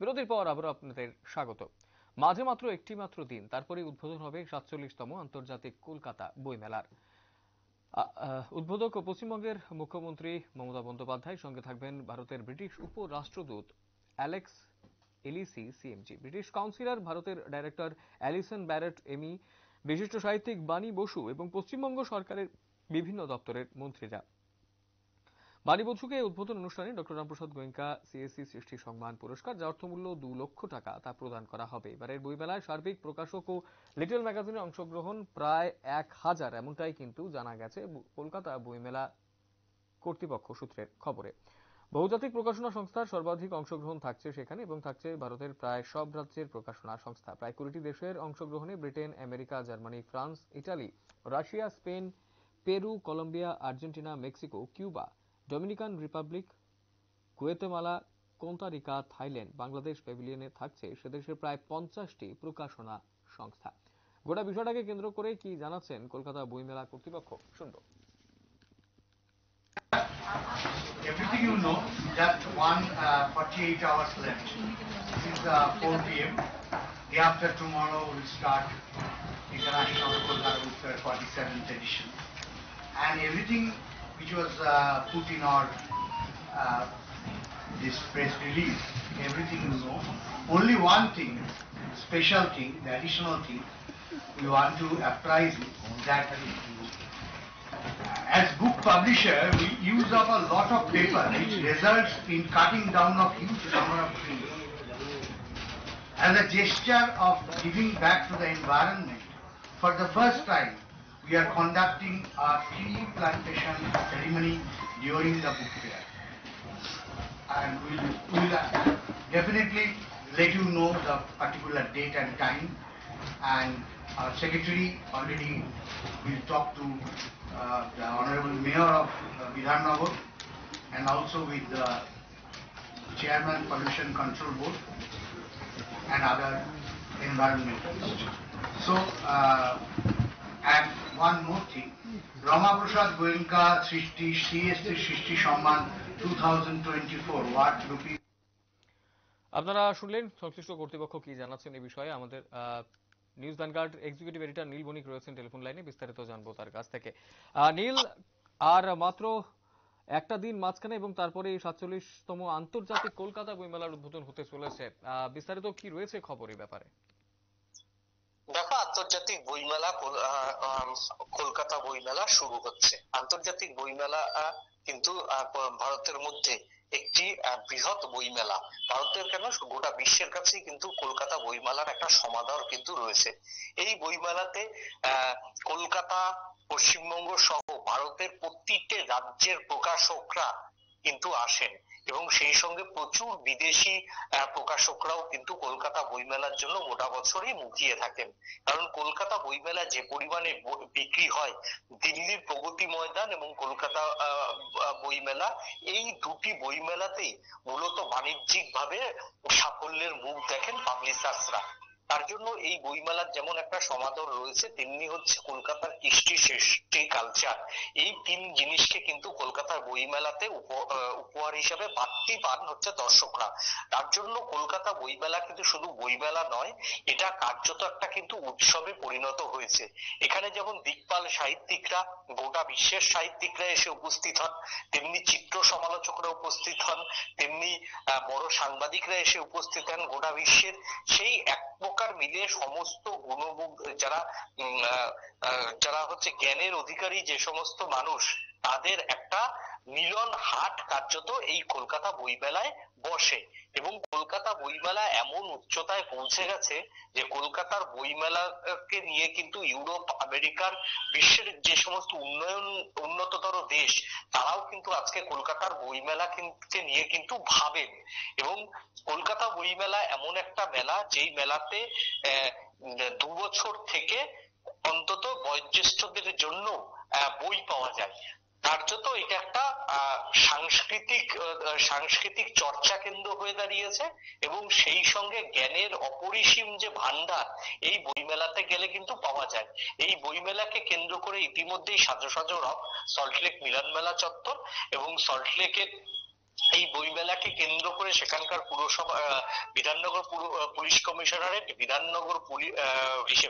বিরতির পর আবারও আপনাদের স্বাগত। মাঝে মাত্র একটি মাত্র দিন, তারপরে উদ্বোধন হবে 47তম আন্তর্জাতিক কলকাতা বইমেলার। উদ্বোধক পশ্চিমবঙ্গের মুখ্যমন্ত্রী মমতা বন্দ্যোপাধ্যায়, সঙ্গে থাকবেন ভারতের ব্রিটিশ উপরাষ্ট্রদূত অ্যালেক্স এলিসি সিএমজি, ব্রিটিশ কাউন্সিলর, ভারতের ডাইরেক্টর অ্যালিসন ব্যারেট এমি, বিশিষ্ট সাহিত্যিক বাণী বসু এবং পশ্চিমবঙ্গ সরকারের বিভিন্ন দপ্তরের মন্ত্রীরা। বাণী বসুকে উদ্বোধন অনুষ্ঠানে ডক্টর রামপ্রসাদ গোয়েঙ্কা সিএসসি সৃষ্টি সম্মান পুরস্কার, যার অর্থমূল্য 2 লক্ষ টাকা, তা প্রদান করা হবে। এবারের বইমেলায় সার্বিক প্রকাশক ও লিটল ম্যাগাজিনে অংশগ্রহণ প্রায় 1000, এমনটাই কিন্তু জানা গেছে কলকাতা বইমেলা কর্তৃপক্ষ সূত্রের খবরে। বহুজাতিক প্রকাশনা সংস্থার সর্বাধিক অংশগ্রহণ থাকছে সেখানে, এবং থাকছে ভারতের প্রায় সব রাজ্যের প্রকাশনা সংস্থা। প্রায় 20টি দেশের অংশগ্রহণে Britain, America, Germany, France, Italy, Russia, Spain, Peru, Colombia, Argentina, Mexico, Cuba, Dominican Republic, Guatemala, Costa Rica, Thailand, Bangladesh প্যাভিলিয়নে থাকছে সেদেশের প্রায় 50টি প্রকাশনা সংস্থা। গোটা বিষয়টাকে কেন্দ্র করে কি জানাচ্ছেন কলকাতা বইমেলা কর্তৃপক্ষ, শুনব। Everything you know, just 48 hours left. This is 4 p.m. Day after tomorrow will start International Kolkata Book Fair 47th edition. And everything which was put in our this press release, everything you know. Only one thing, special thing, the additional thing, we want to apprise you that as book publisher, we use up a lot of paper, which results in cutting down of huge number of trees. As a gesture of giving back to the environment, for the first time, we are conducting a tree plantation ceremony during the book fair. And we'll definitely let you know the particular date and time. And our secretary already will talk to the Honorable Mayor of Bidhannagar and also with the Chairman Pollution Control Board and other environmentalists. So, and one more thing, Ramaprasad Goenka Srishti CST Srishti Samman 2024, what rupee? আপনারা শুনলেন সংশ্লিষ্ট কর্তৃপক্ষ কি জানাচ্ছেন এই বিষয়ে। আমাদের news vanguard executive editor নীল বণিক রয়েছেন টেলিফোন লাইনে, বিস্তারিত জানবো তার কাছ থেকে। নীল, আর মাত্র একটা দিন মাঝখানে এবং তারপরে 47তম আন্তর্জাতিক কলকাতা বইমেলার উদ্বোধন হতে চলেছে, বিস্তারিত কি রয়েছে খবর এই ব্যাপারে? দেখো, আন্তর্জাতিক বইমেলা কলকাতা বইমেলা শুরু হচ্ছে। আন্তর্জাতিক বইমেলা কিন্তু ভারতের মধ্যে একটি বৃহৎ বইমেলা। ভারতের কেন, গোটা বিশ্বের কাছেই কিন্তু কলকাতা বইমেলার একটা সমাদর কিন্তু রয়েছে। এই বইমেলাতে কলকাতা, পশ্চিমবঙ্গ সহ ভারতের প্রতিটি রাজ্যের প্রকাশকরা কিন্তু আসেন, এবং সেই সঙ্গে প্রচুর বিদেশি প্রকাশকরাও কিন্তু কলকাতা বইমেলার জন্য গোটা বছরই মুখিয়ে থাকেন। কারণ কলকাতা বইমেলা যে পরিমাণে বিক্রি হয়, দিল্লির প্রগতি ময়দান এবং কলকাতা বইমেলা, এই দুটি বইমেলাতেই মূলত বাণিজ্যিক ভাবে সাফল্যের মুখ দেখেন পাবলিশার্সরা। তার জন্য এই বইমেলার যেমন একটা সমাদর রয়েছে, তেমনি হচ্ছে কলকাতার কৃষ্টি, সৃষ্টি, কালচার, এই তিন জিনিসকে কিন্তু কলকাতার বইমেলাতে উপহার হিসাবে বাড়তি পান হচ্ছে দর্শকরা। তার জন্য কলকাতা বইমেলা কিন্তু শুধু বইমেলা নয়, এটা কার্যত একটা কিন্তু উৎসবে পরিণত হয়েছে। এখানে যেমন দিকপাল সাহিত্যিকরা, গোটা বিশ্বের সাহিত্যিকরা এসে উপস্থিত হন, তেমনি চিত্র সমালোচকরা উপস্থিত হন, তেমনি বড় সাংবাদিকরা এসে উপস্থিত হন গোটা বিশ্বের। সেই এক প্রকার মিলে সমস্ত গুণমুখ যারা যারা হচ্ছে জ্ঞানের অধিকারী, যে সমস্ত মানুষ, তাদের একটা মিলন হাট কার্যত এই কলকাতা বইমেলায় বসে। এবং কলকাতা বইমেলা এমন উচ্চতায় পৌঁছে গেছে যে কলকাতার বইমেলাকে নিয়ে কিন্তু ইউরোপ, আমেরিকার, বিশ্বের যে সমস্ত উন্নততর দেশ, তারাও কিন্তু আজকে কলকাতার বইমেলাকে নিয়ে কিন্তু ভাবেন। এবং কলকাতা বইমেলা এমন একটা মেলা, যেই মেলাতে 2 বছর থেকে অন্তত বয়োজ্যেষ্ঠদের জন্য বই পাওয়া যায়। কার্যত এটা একটা সাংস্কৃতিক চর্চা কেন্দ্র হয়ে দাঁড়িয়েছে, এবং সেই সঙ্গে জ্ঞানের অপরিসীম যে ভান্ডার এই বইমেলাতে গেলে কিন্তু পাওয়া যায়। এই বইমেলাকে কেন্দ্র করে ইতিমধ্যেই সাজো সাজো রব সল্টলেক মিলন মেলা চত্বর এবং সল্টলেকের এই বইমেলাকে কেন্দ্র করে সেখানকার পুরসভা Bidhannagar police commissionerate,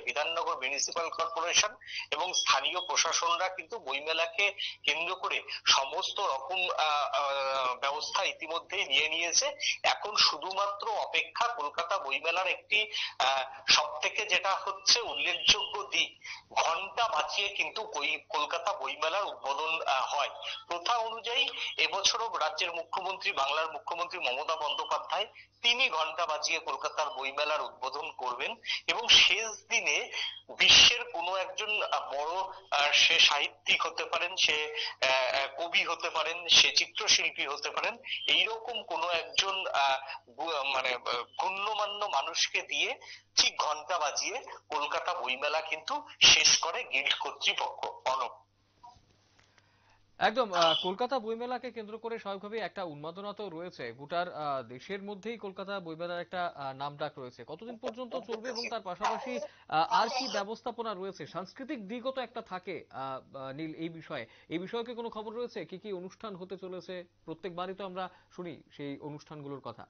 Bidhannagar municipal corporation এবং স্থানীয় প্রশাসনরা কিন্তু বইমেলাকে কেন্দ্র করে সমস্ত রকম ব্যবস্থা ইতিমধ্যেই নিয়ে নিয়েছে। এখন শুধুমাত্র অপেক্ষা কলকাতা বইমেলার একটি সব থেকে যেটা হচ্ছে উল্লেখযোগ্য দিক, ঘন্টা বাজিয়ে কিন্তু কলকাতা বইমেলার উদ্বোধন হয়। প্রথা অনুযায়ী এবছরও রাজ্যের মুখ্যমন্ত্রী, বাংলার মুখ্যমন্ত্রী মমতা বন্দ্যোপাধ্যায়, তিনি ঘন্টা বাজিয়ে কলকাতার বইমেলার উদ্বোধন করবেন এবং শেষ দিনে বিশ্বের কোনো একজন বড়, সে সাহিত্যিক হতে পারেন, সে কবি হতে পারেন, সে চিত্রশিল্পী হতে পারেন, এইরকম কোনো একজন মানে গণ্যমান্য মানুষকে দিয়ে ঠিক ঘন্টা বাজিয়ে কলকাতা বইমেলা কিন্তু শেষ করে গিল্ড কর্তৃপক্ষ। অনব। একদম কলকাতা বইমেলাকে কেন্দ্র করে স্বাভাবিকভাবেই একটা উন্মাদনা তো রয়েছে। গোটার দেশের মধ্যেই কলকাতা বইমেলার একটা নামডাক রয়েছে। কতদিন পর্যন্ত চলবে এবং তার পাশাপাশি আর কি ব্যবস্থাপনা রয়েছে? সাংস্কৃতিক দিকও তো একটা থাকে নীল, এই বিষয়ে কি কোনো খবর রয়েছে? কি কি অনুষ্ঠান হতে চলেছে? প্রত্যেকবারই তো আমরা শুনি সেই অনুষ্ঠানগুলোর কথা।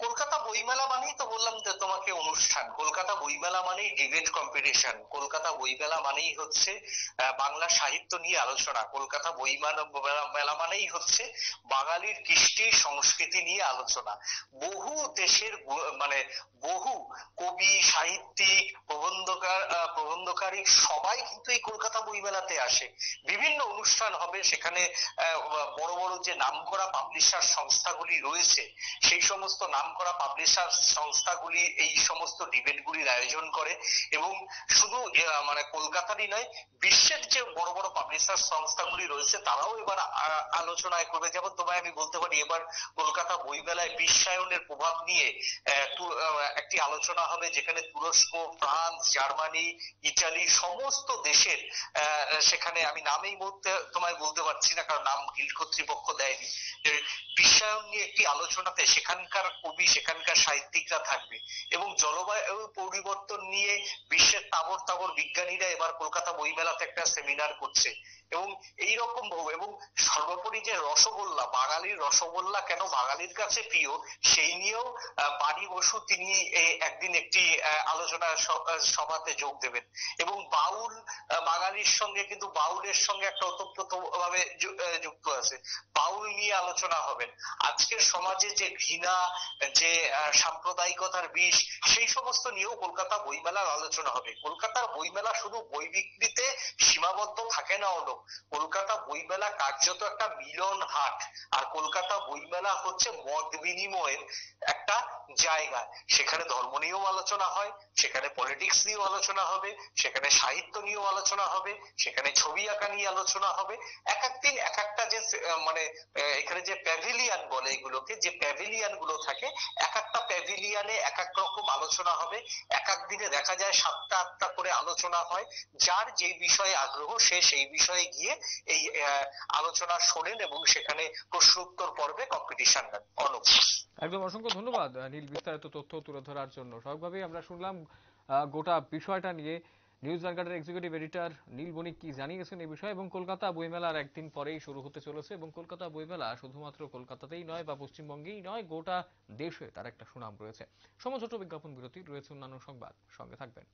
কলকাতা বইমেলা মানেই তো বললাম যে তোমাকে অনুষ্ঠান, কলকাতা বইমেলা মানেই ডিবেট কম্পিটিশন, কলকাতা বইমেলা মানেই হচ্ছে বাংলা সাহিত্য নিয়ে আলোচনা, কলকাতা বইমেলা মানেই হচ্ছে বাঙালির কৃষ্টি সংস্কৃতি নিয়ে আলোচনা। বহু দেশের মানে বহু কবি, সাহিত্যিক, প্রবন্ধকারী সবাই কিন্তু এই কলকাতা বইমেলাতে আসে। বিভিন্ন অনুষ্ঠান হবে সেখানে, বড় বড় যে নামকরা পাবলিশার সংস্থাগুলি রয়েছে সেই সমস্ত নামকরা পাবলিশার সংস্থাগুলি এই সমস্ত ডিবেটগুলির আয়োজন করে এবং শুধু মানে কলকাতারই নয়, বিশ্বের যে বড় বড় পাবলিশার সংস্থাগুলি রয়েছে তারাও এবার আলোচনায় করবে। যেমন তোমায় আমি বলতে পারি, এবার কলকাতা বইমেলায় বিশ্বায়নের প্রভাব নিয়ে একটি আলোচনা হবে, যেখানে তুরস্ক, ফ্রান্স, জার্মানি, ইটালি সমস্ত দেশের, সেখানে আমি নাম এই মুহূর্তে তোমায় বলতে পারছি না কারণ নাম গিল্ড কর্তৃপক্ষ দেয়নি, বিশ্বায়ন নিয়ে একটি আলোচনাতে সেখানকার কবি, সেখানকার সাহিত্যিকরা থাকবে এবং জলবায়ু পরিবর্তন নিয়ে বিশ্বের তাবর তাবর বিজ্ঞানীরা এবার কলকাতা বইমেলাতে একটা সেমিনার করছে এবং এইরকম এবং সর্বোপরি যে রসগোল্লা, বাঙালির রসগোল্লা কেন বাঙালির কাছে প্রিয় সেই নিয়েও বাণী বসু তিনি একদিন একটি আলোচনা সভাতে যোগ দেবেন এবং বাউল, বাঙালির সঙ্গে কিন্তু বাউলের সঙ্গে একটা ওতপ্রোত ভাবে যুক্ত আছে, বাউল নিয়ে আলোচনা হবেন। আজকের সমাজে যে ঘৃণা, যে সাম্প্রদায়িকতার বিষ, সেই সমস্ত নিয়েও কলকাতা বইমেলার আলোচনা হবে। কলকাতার বইমেলা শুধু বই বিক্রিতে সীমাবদ্ধ থাকে না অলোক, কলকাতা বইমেলা কার্যত একটা মিলন হাট, আর কলকাতা বইমেলা হচ্ছে মত বিনিময়ের একটা জায়গা। সেখানে ধর্ম নিয়েও আলোচনা হয়, সেখানে পলিটিক্স নিয়েও আলোচনা হবে, সেখানে সাহিত্য নিয়েও আলোচনা হবে, সেখানে ছবি আঁকা নিয়ে আলোচনা হবে। এক এক দিন এক একটা যে মানে এখানে যে প্যাভিলিয়ান বলে এগুলোকে, যে প্যাভিলিয়ান গুলো থাকে, এক একটা প্যাভিলিয়ানে এক এক রকম আলোচনা হবে। এক এক দিনে দেখা যায় 7টা 8টা করে আলোচনা হয়। যার যে বিষয়ে আগ্রহ সে সেই বিষয়ে গিয়ে এই আলোচনা শোনেন এবং সেখানে প্রশ্ন উত্তর পর্বে কম্পিটিশন দেন। অনুপ। একদম অসংখ্য ধন্যবাদ নীল, বিস্তারিত তথ্য তুলে ধরার জন্য। স্বাভাবিকভাবেই আমরা শুনলাম গোটা বিষয়টা নিয়ে নিউজ ভ্যানগার্ডের এক্সিকিউটিভ এডিটর নীল বণিক কি জানিয়েছেন এই বিষয়ে, এবং কলকাতা বইমেলার একদিন পরেই শুরু হতে চলেছে এবং কলকাতা বইমেলা শুধুমাত্র কলকাতাতেই নয় বা পশ্চিমবঙ্গেই নয়, গোটা দেশে তার একটা সুনাম রয়েছে। সময় ছোট বিজ্ঞাপন বিরতি, রয়েছে অন্যান্য সংবাদ, সঙ্গে থাকবেন।